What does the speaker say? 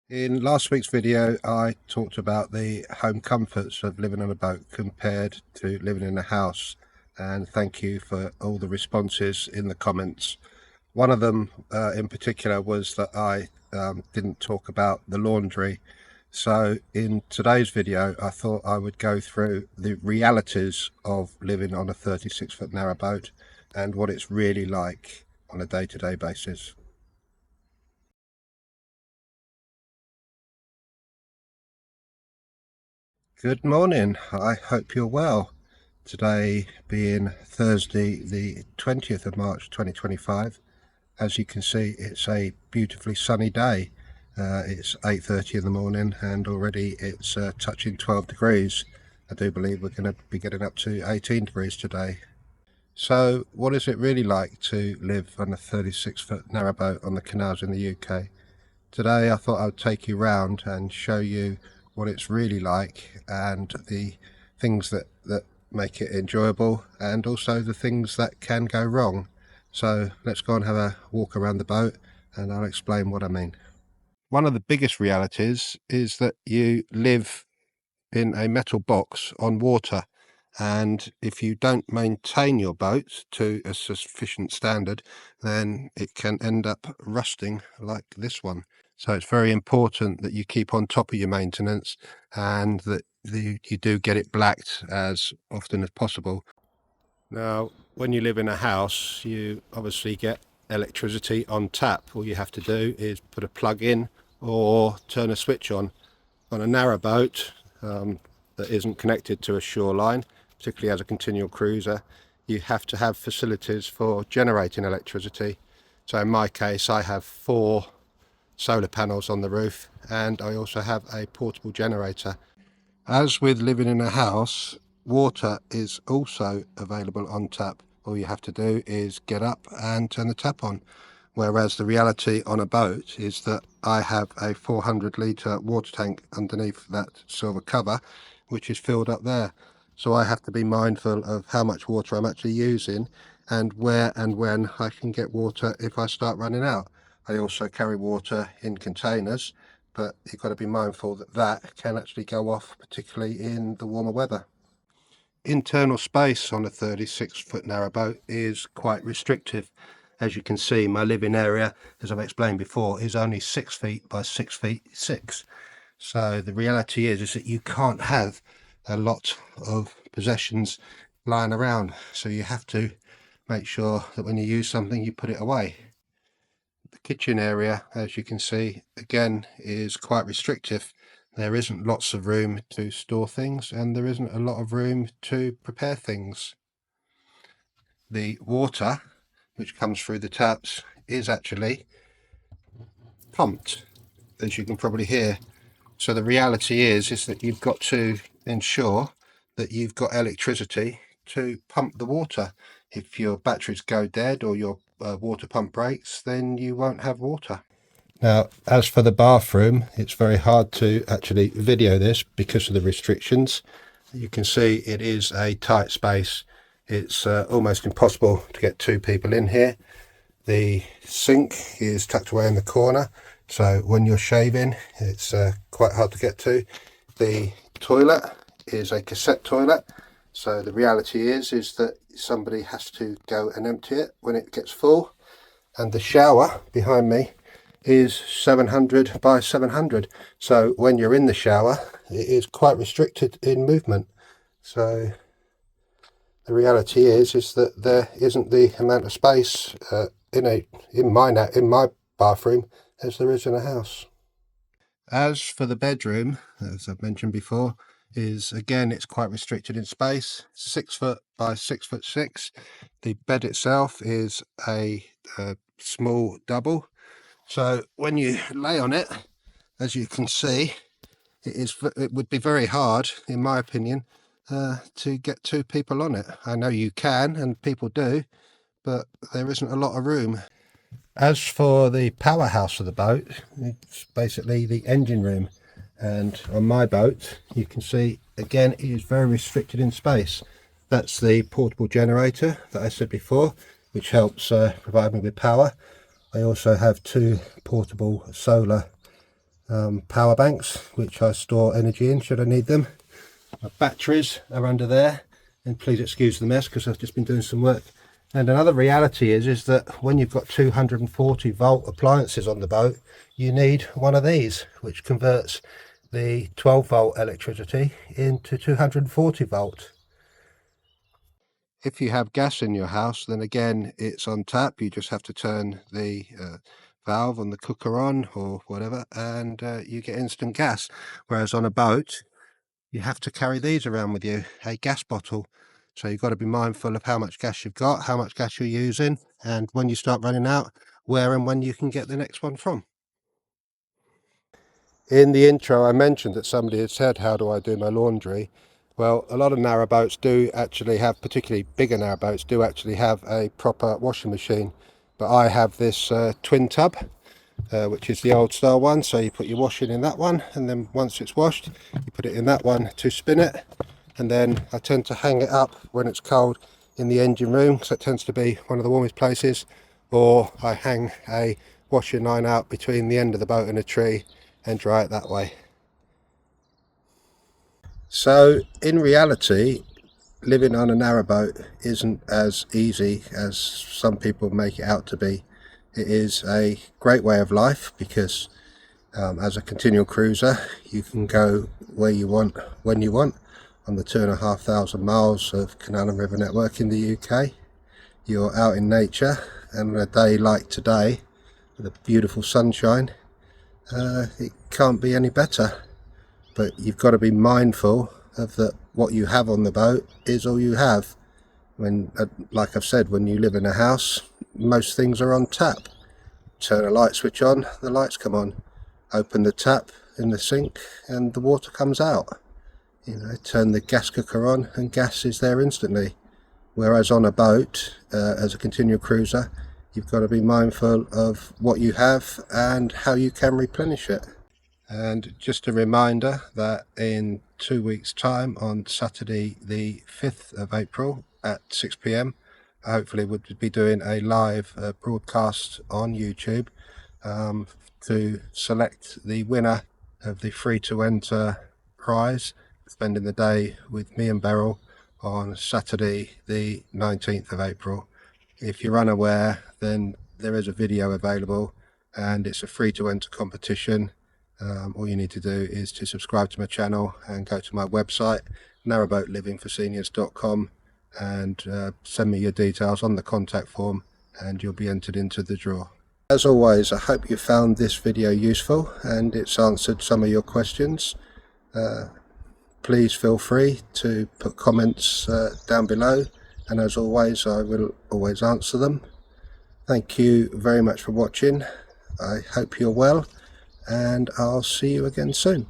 In last week's video, I talked about the home comforts of living on a boat compared to living in a house, and thank you for all the responses in the comments. One of them in particular was that I didn't talk about the laundry. So in today's video, I thought I would go through the realities of living on a 36-foot narrowboat and what it's really like on a day-to-day basis. Good morning, I hope you're well. Today being Thursday the 20th of March 2025. As you can see, it's a beautifully sunny day. It's 8:30 in the morning and already it's touching 12 degrees. I do believe we're going to be getting up to 18 degrees today. So what is it really like to live on a 36-foot narrowboat on the canals in the UK? Today I thought I'd take you round and show you what it's really like and the things that make it enjoyable and also the things that can go wrong. So let's go and have a walk around the boat and I'll explain what I mean. One of the biggest realities is that you live in a metal box on water, and if you don't maintain your boat to a sufficient standard, then it can end up rusting like this one. So it's very important that you keep on top of your maintenance and that you do get it blacked as often as possible. Now, when you live in a house, you obviously get electricity on tap. All you have to do is put a plug in or turn a switch on. On a narrowboat that isn't connected to a shoreline, particularly as a continual cruiser, you have to have facilities for generating electricity. So in my case, I have 4 solar panels on the roof and I also have a portable generator. As with living in a house, water is also available on tap. All you have to do is get up and turn the tap on. Whereas the reality on a boat is that I have a 400-litre water tank underneath that silver cover, which is filled up there. So I have to be mindful of how much water I'm actually using and where and when I can get water if I start running out. I also carry water in containers, but you've got to be mindful that that can actually go off, particularly in the warmer weather. Internal space on a 36-foot narrowboat is quite restrictive. As you can see, my living area, as I've explained before, is only 6 feet by 6 feet 6. So the reality is that you can't have a lot of possessions lying around. So you have to make sure that when you use something, you put it away. The kitchen area, as you can see, again, is quite restrictive. There isn't lots of room to store things and there isn't a lot of room to prepare things. The water which comes through the taps is actually pumped, as you can probably hear. So the reality is that you've got to ensure that you've got electricity to pump the water. If your batteries go dead or your water pump breaks, then you won't have water. Now, as for the bathroom, it's very hard to actually video this because of the restrictions. You can see it is a tight space. It's almost impossible to get 2 people in here. The sink is tucked away in the corner, so when you're shaving, it's quite hard to get to. The toilet is a cassette toilet, so the reality is that somebody has to go and empty it when it gets full. And the shower behind me is 700 by 700, so when you're in the shower it is quite restricted in movement. So the reality is that there isn't the amount of space in my bathroom as there is in a house. As for the bedroom, as I've mentioned before, is again it's quite restricted in space. 6 foot by 6 foot 6. The bed itself is a small double. So when you lay on it, as you can see, it would be very hard, in my opinion, to get 2 people on it. I know you can, and people do, but there isn't a lot of room. As for the powerhouse of the boat, it's basically the engine room. And on my boat, you can see, again, it is very restricted in space. That's the portable generator that I said before, which helps provide me with power. I also have 2 portable solar power banks which I store energy in should I need them. My batteries are under there, and please excuse the mess because I've just been doing some work. And another reality is that when you've got 240 volt appliances on the boat, you need one of these which converts the 12 volt electricity into 240 volt. If you have gas in your house, then again it's on tap. You just have to turn the valve on the cooker on or whatever, and you get instant gas. Whereas on a boat you have to carry these around with you, a gas bottle. So you've got to be mindful of how much gas you've got, how much gas you're using, and when you start running out, where and when you can get the next one from. In the intro I mentioned that somebody had said, how do I do my laundry? Well, a lot of narrowboats do actually have, particularly bigger narrowboats, do actually have a proper washing machine. But I have this twin tub, which is the old style one. So you put your washing in that one, and then once it's washed, you put it in that one to spin it. And then I tend to hang it up when it's cold in the engine room, because it tends to be one of the warmest places. Or I hang a washing line out between the end of the boat and a tree and dry it that way. So in reality, living on a narrowboat isn't as easy as some people make it out to be. It is a great way of life because as a continual cruiser you can go where you want, when you want, on the 2,500 miles of canal and river network in the UK. You're out in nature, and on a day like today with a beautiful sunshine, it can't be any better. But you've got to be mindful of that what you have on the boat is all you have. When, like I've said, when you live in a house, most things are on tap. Turn a light switch on, the lights come on. Open the tap in the sink and the water comes out. You know, turn the gas cooker on and gas is there instantly. Whereas on a boat, as a continual cruiser, you've got to be mindful of what you have and how you can replenish it. And just a reminder that in 2 weeks' time, on Saturday the 5th of April at 6 p.m, I hopefully would be doing a live broadcast on YouTube to select the winner of the free to enter prize, spending the day with me and Beryl on Saturday the 19th of April. If you're unaware, then there is a video available and it's a free to enter competition. All you need to do is to subscribe to my channel and go to my website, narrowboatlivingforseniors.com, and send me your details on the contact form and you'll be entered into the draw. As always, I hope you found this video useful and it's answered some of your questions. Please feel free to put comments down below, and as always I will always answer them. Thank you very much for watching. I hope you're well, and I'll see you again soon.